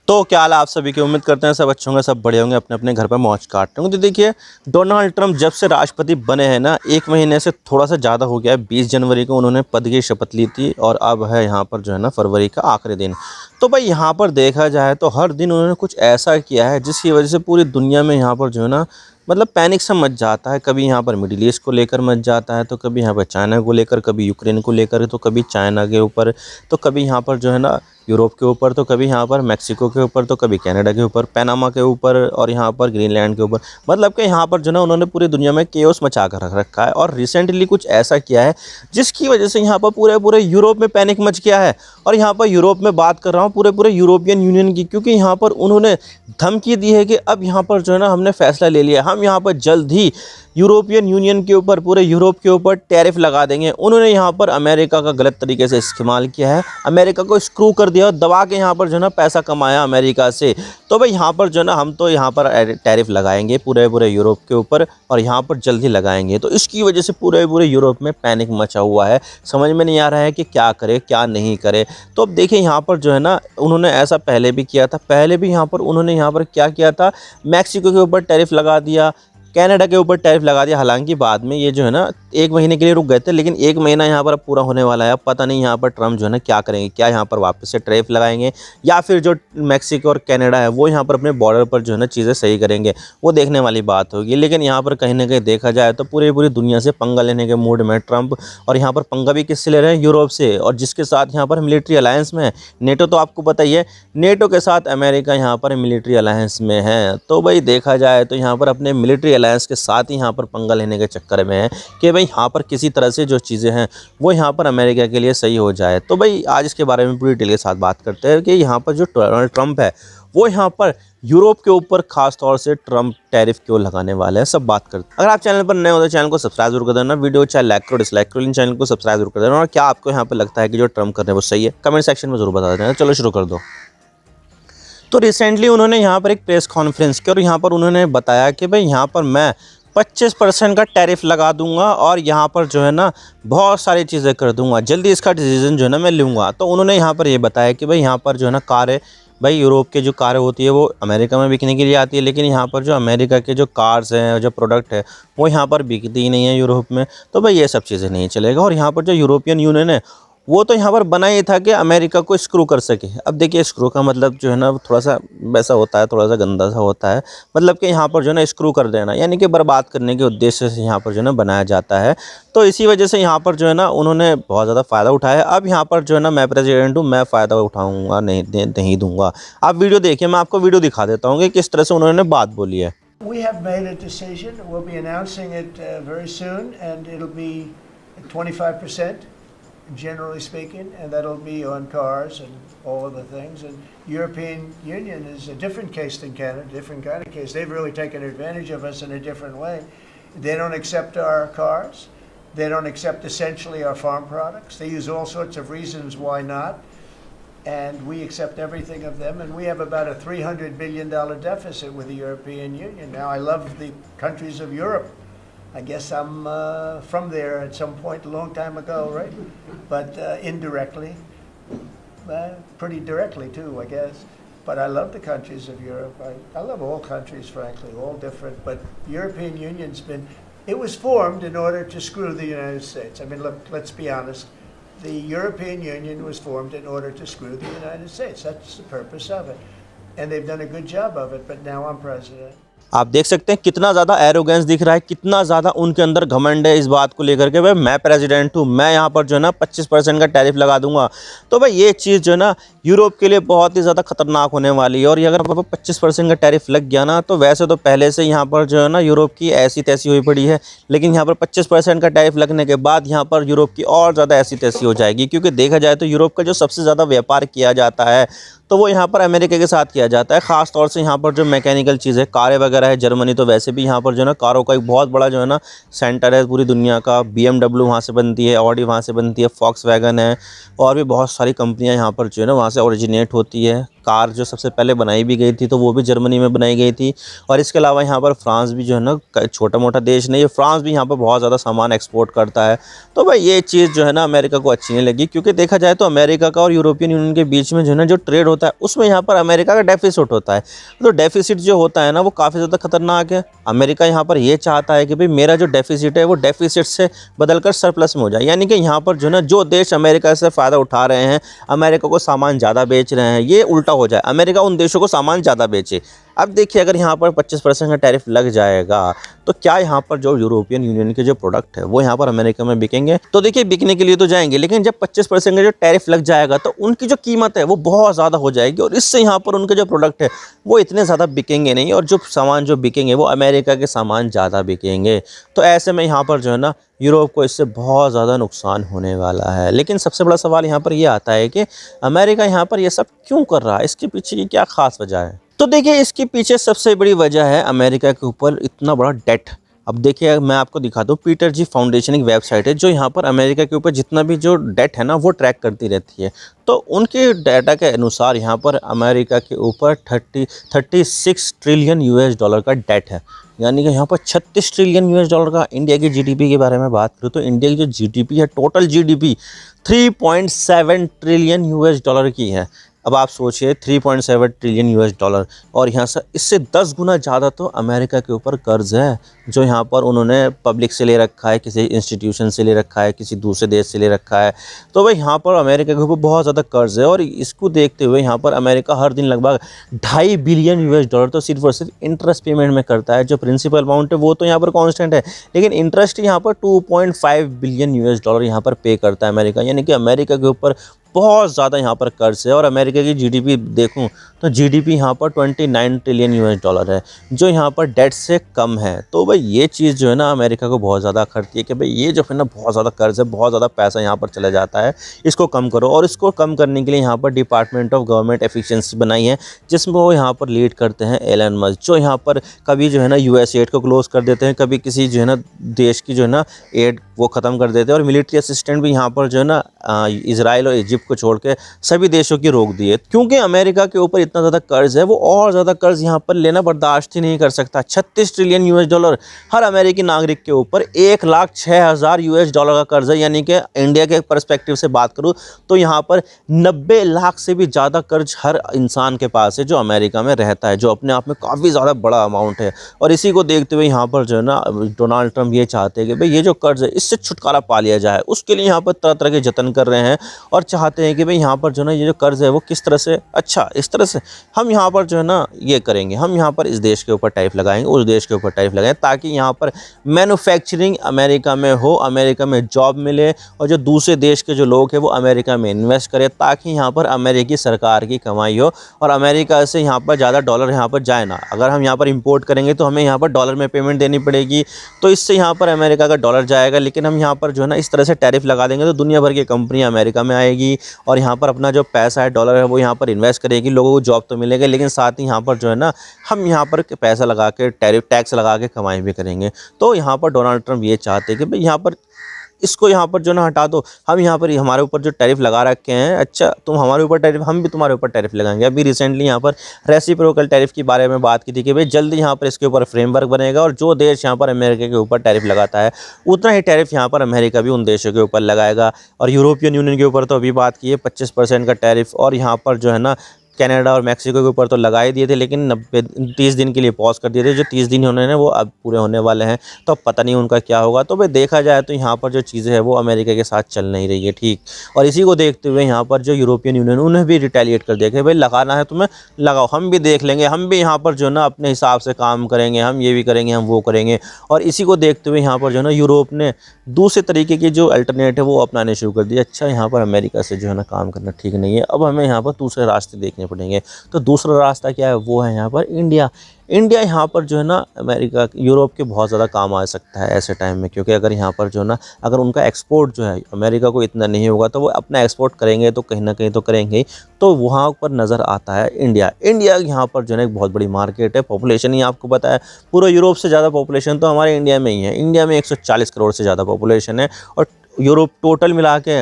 तो क्या हाल है आप सभी की। उम्मीद करते हैं सब अच्छे होंगे, सब बड़े होंगे, अपने अपने घर पर मौज काट रहे होंगे। तो देखिए, डोनाल्ड ट्रंप जब से राष्ट्रपति बने हैं ना, 1 महीने से थोड़ा सा ज़्यादा हो गया है। 20 जनवरी को उन्होंने पद की शपथ ली थी और अब है यहाँ पर जो है ना फरवरी का आखिरी दिन। तो भाई यहाँ पर देखा जाए तो हर दिन उन्होंने कुछ ऐसा किया है जिसकी वजह से पूरी दुनिया में यहाँ पर जो है ना मतलब पैनिक सा मच जाता है। कभी यहाँ पर मिडिल ईस्ट को लेकर मच जाता है, तो कभी यहाँ पर चाइना को लेकर, कभी यूक्रेन को लेकर, तो कभी चाइना के ऊपर, तो कभी यहाँ पर जो है ना यूरोप के ऊपर, तो कभी यहाँ पर मैक्सिको के ऊपर, तो कभी कनाडा के ऊपर, पनामा के ऊपर और यहाँ पर ग्रीनलैंड के ऊपर। मतलब कि यहाँ पर जो है उन्होंने पूरी दुनिया में केओस मचा कर रख रखा है। और रिसेंटली कुछ ऐसा किया है जिसकी वजह से यहाँ पर पूरे पूरे यूरोप में पैनिक मच गया है। और यहाँ पर यूरोप में बात कर रहा हूँ, पूरे पूरे यूरोपियन यूनियन की, क्योंकि यहाँ पर उन्होंने धमकी दी है कि अब यहाँ पर जो है ना हमने फैसला ले लिया, हम यहाँ पर जल्द ही यूरोपियन यूनियन के ऊपर, पूरे यूरोप के ऊपर टैरिफ लगा देंगे। उन्होंने यहाँ पर अमेरिका का गलत तरीके से इस्तेमाल किया है, अमेरिका को स्क्रू कर दिया और दबा के यहाँ पर जो है ना पैसा कमाया अमेरिका से। तो भाई यहाँ पर जो है ना हम तो यहाँ पर टैरिफ लगाएंगे पूरे पूरे यूरोप के ऊपर, और यहाँ पर जल्द ही लगाएंगे। तो इसकी वजह से पूरे पूरे यूरोप में पैनिक मचा हुआ है। समझ में नहीं आ रहा है कि क्या करे क्या नहीं करे। तो अब देखिए यहाँ पर जो है ना उन्होंने ऐसा पहले भी किया था, पहले भी यहाँ पर उन्होंने यहाँ पर क्या किया था, मैक्सिको के ऊपर टैरिफ लगा दिया, कनाडा के ऊपर टैरिफ लगा दिया। हालांकि बाद में ये जो है ना 1 महीने के लिए रुक गए थे, लेकिन 1 महीना यहाँ पर पूरा होने वाला है। अब पता नहीं यहाँ पर ट्रम्प जो है ना क्या करेंगे, क्या यहाँ पर वापस से टैरिफ लगाएंगे या फिर जो मैक्सिको और कनाडा है वो यहाँ पर अपने बॉर्डर पर जो है ना चीज़ें सही करेंगे, वो देखने वाली बात होगी। लेकिन यहाँ पर कहीं ना कहीं देखा जाए तो पूरी पूरी दुनिया से पंगा लेने के मूड में ट्रम्प, और यहाँ पर पंगा भी किससे ले रहे हैं, यूरोप से, और जिसके साथ यहाँ पर मिलिट्री अलायंस में है नेटो। तो आपको पता ही है नेटो के साथ अमेरिका यहाँ पर मिलिट्री अलायंस में है। तो भाई देखा जाए तो यहाँ पर अपने मिलिट्री अलायंस के साथ ही यहाँ पर पंगा लेने के चक्कर में है कि भाई यहाँ पर किसी तरह से जो चीज़ें हैं वो यहाँ पर अमेरिका के लिए सही हो जाए। तो भाई आज इसके बारे में पूरी डिटेल के साथ बात करते हैं कि यहाँ पर जो डोनाल्ड ट्रंप है वो यहाँ पर यूरोप के ऊपर खास तौर से ट्रंप टैरिफ क्यों लगाने वाले हैं, सब बात करते हैं। अगर आप चैनल पर नए हो तो चैनल को सब्सक्राइब जरूर कर देना, वीडियो चाहे लाइक करो डिसलाइक करो, लेकिन चैनल को सब्सक्राइब जरूर कर देना। और क्या आपको यहाँ पर लगता है कि जो ट्रंप कर रहे हैं वो सही है, कमेंट सेक्शन में जरूर बता देना। चलो शुरू कर दो। तो रिसेंटली उन्होंने यहाँ पर एक प्रेस कॉन्फ्रेंस की और यहाँ पर उन्होंने बताया कि भाई यहाँ पर मैं 25% का टैरिफ लगा दूंगा और यहाँ पर जो है ना बहुत सारी चीज़ें कर दूंगा, जल्दी इसका डिसीजन जो है ना मैं लूँगा। तो उन्होंने यहाँ पर ये बताया कि भाई यहाँ पर जो है ना कारें, भाई यूरोप के जो कारें होती है वो अमेरिका में बिकने के लिए आती है, लेकिन यहाँ पर जो अमेरिका के जो कार्स हैं, जो प्रोडक्ट है वो यहाँ पर बिकती ही नहीं है यूरोप में। तो भाई ये सब चीज़ें नहीं चलेगा। और यहाँ पर जो यूरोपियन यूनियन है वो तो यहाँ पर बना ही था कि अमेरिका को स्क्रू कर सके। अब देखिए स्क्रू का मतलब जो है ना थोड़ा सा वैसा होता है, थोड़ा सा गंदा सा होता है, मतलब कि यहाँ पर जो है ना स्क्रू कर देना, यानी कि बर्बाद करने के उद्देश्य से यहाँ पर जो है ना बनाया जाता है। तो इसी वजह से यहाँ पर जो है ना उन्होंने बहुत ज़्यादा फ़ायदा उठाया है। अब यहाँ पर जो है ना मैं प्रेसिडेंट हूँ, मैं फ़ायदा उठाऊँगा, नहीं दूँगा। आप वीडियो देखिए, मैं आपको वीडियो दिखा देता हूँ कि किस तरह से उन्होंने बात बोली है। We have made a decision. We'll be announcing it very soon, and it'll be 25%. Generally speaking, and that'll be on cars and all of the things. And European Union is a different case than Canada, different kind of case. They've really taken advantage of us in a different way. They don't accept our cars. They don't accept essentially our farm products. They use all sorts of reasons why not. And we accept everything of them. And we have about a $300 billion deficit with the European Union. Now, I love the countries of Europe. I guess I'm from there at some point a long time ago, right? But indirectly, pretty directly too, I guess. But I love the countries of Europe. I love all countries, frankly, all different. But European Union's been, it was formed in order to screw the United States. I mean, look, let's be honest. The European Union was formed in order to screw the United States. That's the purpose of it. And they've done a good job of it, but now I'm president. आप देख सकते हैं कितना ज़्यादा arrogance दिख रहा है, कितना ज़्यादा उनके अंदर घमंड है इस बात को लेकर के भाई मैं प्रेसिडेंट हूँ, मैं यहाँ पर जो है ना 25% का टैरिफ लगा दूंगा। तो भाई ये चीज़ जो है ना यूरोप के लिए बहुत ही ज़्यादा खतरनाक होने वाली है। और ये अगर 25% का टैरिफ लग गया ना, तो वैसे तो पहले से यहाँ पर जो है ना यूरोप की ऐसी तैसी हुई पड़ी है, लेकिन यहाँ पर 25% का टैरिफ लगने के बाद यहाँ पर यूरोप की और ज़्यादा ऐसी तैसी हो जाएगी। क्योंकि देखा जाए तो यूरोप का जो सबसे ज़्यादा व्यापार किया जाता है तो वो यहाँ पर अमेरिका के साथ किया जाता है। ख़ास तौर से यहाँ पर जो मैकेनिकल चीज़ें, कारें वगैरह है, जर्मनी तो वैसे भी यहाँ पर जो है ना कारों का एक बहुत बड़ा जो है ना सेंटर है पूरी दुनिया का। BMW वहाँ से बनती है, ऑडी वहाँ से बनती है, फॉक्सवैगन है, और भी बहुत सारी कंपनियाँ यहाँ पर जो है ना वहाँ से ओरिजिनेट होती है। कार जो सबसे पहले बनाई भी गई थी तो वो भी जर्मनी में बनाई गई थी। और इसके अलावा यहाँ पर फ्रांस भी जो है ना छोटा मोटा देश नहीं है, फ्रांस भी यहाँ पर बहुत ज़्यादा सामान एक्सपोर्ट करता है। तो भाई ये चीज़ जो है ना अमेरिका को अच्छी नहीं लगी, क्योंकि देखा जाए तो अमेरिका का और यूरोपियन यूनियन के बीच में जो है ना जो ट्रेड होता है उसमें यहाँ पर अमेरिका का डेफिसिट होता है। तो डेफिसिट जो होता है ना वो काफ़ी ज़्यादा खतरनाक है। अमेरिका यहाँ पर ये चाहता है कि भाई मेरा जो डेफिसिट है वो डेफिसिट से बदलकर सरप्लस में हो जाए, यानी कि यहाँ पर जो है ना जो देश अमेरिका से फ़ायदा उठा रहे हैं, अमेरिका को सामान ज़्यादा बेच रहे हैं, ये उल्टा हो जाए, अमेरिका उन देशों को सामान ज़्यादा बेचे। अब देखिए अगर यहाँ पर 25% का टैरिफ लग जाएगा तो क्या यहाँ पर जो यूरोपियन यूनियन के जो प्रोडक्ट है वो यहाँ पर अमेरिका में बिकेंगे? तो देखिए बिकने के लिए तो जाएंगे, लेकिन जब 25% का जो टैरिफ लग जाएगा तो उनकी जो कीमत है वो बहुत ज़्यादा हो जाएगी और इससे यहाँ पर उनके जो प्रोडक्ट है वो इतने ज़्यादा बिकेंगे नहीं और जो सामान जो बिकेंगे वो अमेरिका के सामान ज़्यादा बिकेंगे। तो ऐसे में यहाँ पर जो है ना यूरोप को इससे बहुत ज़्यादा नुकसान होने वाला है। लेकिन सबसे बड़ा सवाल यहाँ पर ये आता है कि अमेरिका यहाँ पर ये सब क्यों कर रहा है, इसके पीछे की क्या ख़ास वजह है? तो देखिए इसके पीछे सबसे बड़ी वजह है अमेरिका के ऊपर इतना बड़ा डेट। अब देखिए मैं आपको दिखाता हूँ, पीटर जी फाउंडेशन एक वेबसाइट है जो यहाँ पर अमेरिका के ऊपर जितना भी जो डेट है ना वो ट्रैक करती रहती है। तो उनके डाटा के अनुसार यहाँ पर अमेरिका के ऊपर 36 ट्रिलियन US डॉलर का डेट है, यानी कि यहाँ पर 36 ट्रिलियन US डॉलर का। इंडिया की जीडीपी के बारे में बात करूँ तो इंडिया की जो जीडीपी है, total GDP 3.7 trillion US dollar की है। अब आप सोचिए 3.7 ट्रिलियन US डॉलर, और यहाँ से इससे 10 गुना ज़्यादा तो अमेरिका के ऊपर कर्ज है जो यहाँ पर उन्होंने पब्लिक से ले रखा है, किसी इंस्टीट्यूशन से ले रखा है, किसी दूसरे देश से ले रखा है। तो भाई यहाँ पर अमेरिका के ऊपर बहुत ज़्यादा कर्ज है और इसको देखते हुए यहाँ पर अमेरिका हर दिन लगभग 2.5 बिलियन US डॉलर तो सिर्फ और सिर्फ इंटरेस्ट पेमेंट में करता है। जो प्रिंसिपल अमाउंट है वो तो यहाँ पर कॉन्स्टेंट है, लेकिन इंटरेस्ट यहाँ पर 2.5 बिलियन US डॉलर यहाँ पर पे करता है अमेरिका, यानी कि अमेरिका के ऊपर बहुत ज़्यादा यहाँ पर कर्ज है। और अमेरिका की जीडीपी देखूँ तो जीडीपी यहाँ पर 29 ट्रिलियन US डॉलर है जो यहाँ पर डेट से कम है। तो भाई ये चीज़ जो है ना अमेरिका को बहुत ज़्यादा खर्ची है कि भाई ये जो है ना बहुत ज़्यादा कर्ज है, बहुत ज़्यादा पैसा यहाँ पर चला जाता है, इसको कम करो। और इसको कम करने के लिए यहाँ पर डिपार्टमेंट ऑफ गवर्नमेंट एफिशिएंसी बनाई है जिसमें वो यहाँ पर लीड करते हैं एलन मस्क, जो यहाँ पर कभी जो है ना US एड को क्लोज़ कर देते हैं, कभी किसी जो है ना देश की जो है ना एड वो ख़त्म कर देते हैं। और मिलिट्री असिस्टेंट भी यहाँ पर जो है ना इजराइल और इजिप्ट को छोड़ के सभी देशों की रोक दी है, क्योंकि अमेरिका के ऊपर इतना ज़्यादा कर्ज है, वो और ज़्यादा कर्ज यहाँ पर लेना बर्दाश्त ही नहीं कर सकता। 36 ट्रिलियन US डॉलर हर अमेरिकी नागरिक के ऊपर 1,06,000 US डॉलर का कर्ज है, यानी कि इंडिया के पर्सपेक्टिव से बात करूँ तो यहाँ पर 90 लाख से भी ज़्यादा कर्ज हर इंसान के पास है जो अमेरिका में रहता है, जो अपने आप में काफ़ी ज़्यादा बड़ा अमाउंट है। और इसी को देखते हुए यहाँ पर जो है ना डोनाल्ड ट्रंप ये चाहते हैं कि भाई ये जो कर्ज है इससे छुटकारा पा लिया जाए, उसके लिए यहाँ पर तरह तरह के जतन कर रहे हैं और चाहते हैं कि भाई यहाँ पर जो है ना ये जो कर्ज है वो किस तरह से, अच्छा इस तरह से हम यहाँ पर जो है ना ये करेंगे, हम यहाँ पर इस देश के ऊपर टैरिफ लगाएंगे, उस देश के ऊपर टैरिफ लगाएंगे, ताकि यहाँ पर मैन्युफैक्चरिंग अमेरिका में हो, अमेरिका में जॉब मिले और जो दूसरे देश के जो लोग हैं वो अमेरिका में इन्वेस्ट करें, ताकि यहाँ पर अमेरिकी सरकार की कमाई हो और अमेरिका से यहाँ पर ज़्यादा डॉलर यहाँ पर जाए ना। अगर हम यहाँ पर इम्पोर्ट करेंगे तो हमें यहाँ पर डॉलर में पेमेंट देनी पड़ेगी, तो इससे यहाँ पर अमेरिका का डॉलर जाएगा। लेकिन हम यहाँ पर जो है ना इस तरह से टैरिफ लगा देंगे तो दुनिया भर की कंपनियाँ अमेरिका में आएगी और यहाँ पर अपना जो पैसा है डॉलर है वो यहाँ पर इन्वेस्ट करेगी, लोगों को जॉब तो मिलेगा, लेकिन साथ ही यहाँ पर जो है ना हम यहाँ पर पैसा लगा के टैरिफ टैक्स लगा के कमाई भी करेंगे। तो यहाँ पर डोनाल्ड ट्रंप ये चाहते हैं कि भाई यहाँ पर इसको यहाँ पर जो ना हटा दो, हम यहाँ पर हमारे ऊपर जो टैरिफ लगा रखे हैं, अच्छा तुम हमारे ऊपर टैरिफ, हम भी तुम्हारे ऊपर टैरिफ लगाएंगे। अभी रिसेंटली यहाँ पर रेसिप्रोकल टैरिफ के बारे में बात की थी कि भाई जल्दी यहाँ पर इसके ऊपर फ्रेमवर्क बनेगा और जो देश यहाँ पर अमेरिका के ऊपर टैरिफ लगाता है उतना ही टैरिफ यहाँ पर अमेरिका भी उन देशों के ऊपर लगाएगा। और यूरोपियन यूनियन के ऊपर तो अभी बात की है 25% का टैरिफ, और यहाँ पर जो है ना कनाडा और मैक्सिको के ऊपर तो लगा ही दिए थे, लेकिन 30 दिन के लिए पॉज कर दिए थे। जो 30 दिन होने वो अब पूरे होने वाले हैं, तो अब पता नहीं उनका क्या होगा। तो भाई देखा जाए तो यहाँ पर जो चीज़ें हैं वो अमेरिका के साथ चल नहीं रही है, ठीक। और इसी को देखते हुए यहाँ पर जो यूरोपियन यूनियन उन्हें भी रिटेलिएट कर दिया कि भाई लगाना है तुम्हें लगाओ, हम भी देख लेंगे, हम भी यहाँ पर जो है ना अपने हिसाब से काम करेंगे, हम ये भी करेंगे, हम वो करेंगे। और इसी को देखते हुए यहाँ पर जो है ना यूरोप ने दूसरे तरीके की जो अल्टरनेट है वो अपनाने शुरू कर दिया। अच्छा यहाँ पर अमेरिका से जो है ना काम करना ठीक नहीं है, अब हमें यहाँ पर दूसरे रास्ते देखने पड़ेंगे। तो दूसरा रास्ता क्या है, वो है यहाँ पर इंडिया। इंडिया यहाँ पर जो है ना अमेरिका यूरोप के बहुत ज़्यादा काम आ सकता है ऐसे टाइम में, क्योंकि अगर यहाँ पर जो है ना अगर उनका एक्सपोर्ट जो है अमेरिका को इतना नहीं होगा तो वो अपना एक्सपोर्ट करेंगे तो कहीं ना कहीं तो करेंगे ही। तो वहाँ पर नज़र आता है इंडिया। इंडिया यहाँ पर जो है ना एक बहुत बड़ी मार्केट है, पॉपुलेशन ही आपको पता है पूरा यूरोप से ज़्यादा पॉपुलेशन तो हमारे इंडिया में ही है। इंडिया में 140 करोड़ से ज़्यादा पॉपुलेशन है और यूरोप टोटल मिला के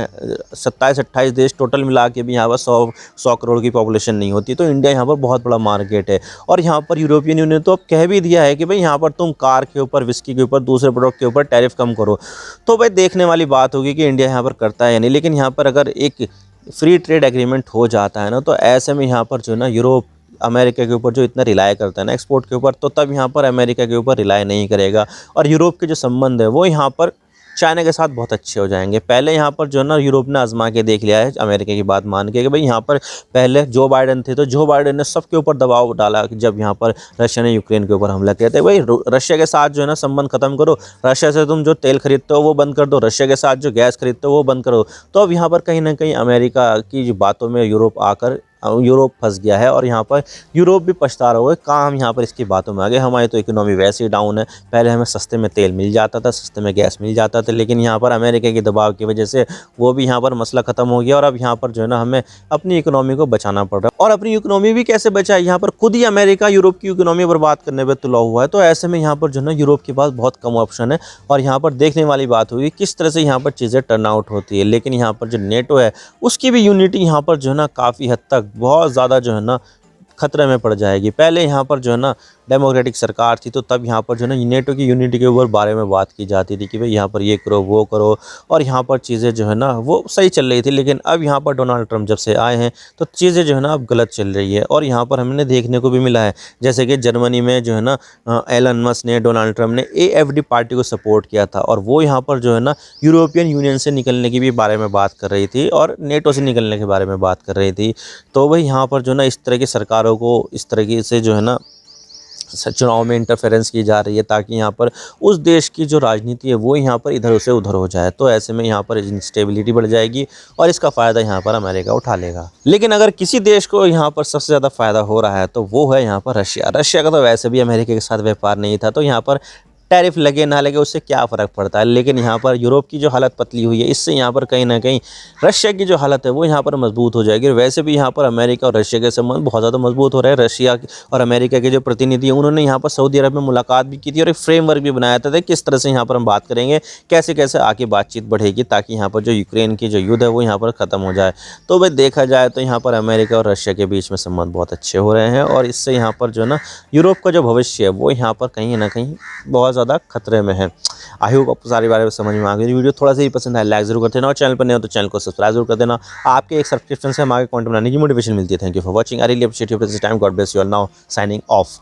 27-28 देश टोटल मिला के भी यहाँ पर 100 करोड़ की पॉपुलेशन नहीं होती। तो इंडिया यहाँ पर बहुत बड़ा मार्केट है। और यहाँ पर यूरोपियन यूनियन तो अब कह भी दिया है कि भाई यहाँ पर तुम कार के ऊपर, विस्की के ऊपर, दूसरे प्रोडक्ट के ऊपर टैरिफ कम करो। तो भाई देखने वाली बात होगी कि इंडिया यहाँ पर करता है या नहीं। लेकिन यहाँ पर अगर एक फ्री ट्रेड एग्रीमेंट हो जाता है ना, तो ऐसे में यहाँ पर जो है ना यूरोप अमेरिका के ऊपर जो इतना रिलाय करता है ना एक्सपोर्ट के ऊपर, तो तब यहाँ पर अमेरिका के ऊपर रिलाय नहीं करेगा। और यूरोप के जो संबंध है वो यहाँ पर चाइना के साथ बहुत अच्छे हो जाएंगे। पहले यहाँ पर जो है ना यूरोप ने आजमा के देख लिया है अमेरिका की बात मान के कि भाई यहाँ पर पहले जो बाइडेन थे, तो जो बाइडेन ने सबके ऊपर दबाव डाला कि जब यहाँ पर रशिया ने यूक्रेन के ऊपर हमला किया था, भाई रशिया के साथ जो है ना संबंध खत्म करो, रशिया से तुम जो तेल खरीदते हो वो बंद कर दो, रशिया के साथ जो गैस खरीदते हो वो बंद करो। तो अब यहाँ पर कहीं ना कहीं अमेरिका की जो बातों में यूरोप फंस गया है। और यहाँ पर यूरोप भी पछता रहा है, कहाँ हम यहाँ पर इसकी बातों में आ गए, हमारी तो इकोनॉमी वैसे ही डाउन है। पहले हमें सस्ते में तेल मिल जाता था, सस्ते में गैस मिल जाता था, लेकिन यहाँ पर अमेरिका के दबाव की वजह से वो भी यहाँ पर मसला ख़त्म हो गया। और अब यहाँ पर जो है ना हमें अपनी इकोनॉमी को बचाना पड़ रहा है। और अपनी इकोनॉमी भी कैसे बचाए, यहाँ पर खुद ही अमेरिका यूरोप की इकोनॉमी बर्बाद करने पर तुला हुआ है। तो ऐसे में यहाँ पर जो है ना यूरोप के पास बहुत कम ऑप्शन है। और यहाँ पर देखने वाली बात हुई किस तरह से यहाँ पर चीज़ें टर्न आउट होती है। लेकिन यहाँ पर जो नेटो है उसकी भी यूनिटी यहाँ पर जो है ना काफ़ी हद तक बहुत ज़्यादा जो है ना खतरे में पड़ जाएगी। पहले यहाँ पर जो है ना डेमोक्रेटिक सरकार थी, तो तब यहाँ पर जो है ना नेटो की यूनिटी के ऊपर बारे में बात की जाती थी कि भाई यहाँ पर ये करो वो करो, और यहाँ पर चीज़ें जो है ना वो सही चल रही थी। लेकिन अब यहाँ पर डोनाल्ड ट्रंप जब से आए हैं तो चीज़ें जो है ना अब गलत चल रही है। और यहाँ पर हमने देखने को भी मिला है, जैसे कि जर्मनी में जो है ना एलन मस्क ने, डोनाल्ड ट्रंप ने AFD पार्टी को सपोर्ट किया था, और वो यहाँ पर जो है ना यूरोपियन यूनियन से निकलने की भी बारे में बात कर रही थी और नेटो से निकलने के बारे में बात कर रही थी। तो भाई यहाँ पर जो है ना इस तरह की सरकारों को इस तरीके से जो है ना चुनाव में इंटरफेरेंस की जा रही है, ताकि यहाँ पर उस देश की जो राजनीति है वो यहाँ पर इधर से उधर हो जाए। तो ऐसे में यहाँ पर इंस्टेबिलिटी बढ़ जाएगी और इसका फ़ायदा यहाँ पर अमेरिका उठा लेगा। लेकिन अगर किसी देश को यहाँ पर सबसे ज़्यादा फ़ायदा हो रहा है तो वो है यहाँ पर रशिया। रशिया का तो वैसे भी अमेरिका के साथ व्यापार नहीं था, तो यहाँ पर टैरिफ लगे ना लगे उससे क्या फ़र्क पड़ता है। लेकिन यहाँ पर यूरोप की जो हालत पतली हुई है, इससे यहाँ पर कहीं ना कहीं रशिया की जो हालत है वो यहाँ पर मजबूत हो जाएगी। और वैसे भी यहाँ पर अमेरिका और रशिया के संबंध बहुत ज़्यादा मजबूत हो रहे हैं। रशिया और अमेरिका के जो प्रतिनिधि हैं उन्होंने यहाँ पर सऊदी अरब में मुलाकात भी की थी और एक फ्रेमवर्क भी बनाया था किस तरह से यहाँ पर हम बात करेंगे, कैसे कैसे आगे बातचीत बढ़ेगी, ताकि यहाँ पर जो यूक्रेन की जो युद्ध है वो यहाँ पर ख़त्म हो जाए। तो भाई देखा जाए तो यहाँ पर अमेरिका और रशिया के बीच में संबंध बहुत अच्छे हो रहे हैं, और इससे यहाँ पर जो है ना यूरोप का जो भविष्य है वो यहाँ पर कहीं ना कहीं बहुत ज़्यादा खतरे में है। आई होप आपको सारी बारे में समझ में आ गई। वीडियो थोड़ा सा ही पसंद है लाइक जरूर कर देना, और चैनल पर नहीं हो तो चैनल को सब्सक्राइब जरूर कर देना। आपके एक सब्सक्रिप्शन से हमारे कंटेंट बनाने की मोटिवेशन मिलती है। Thank you for watching. I really appreciate your time. God bless you all. Now signing off.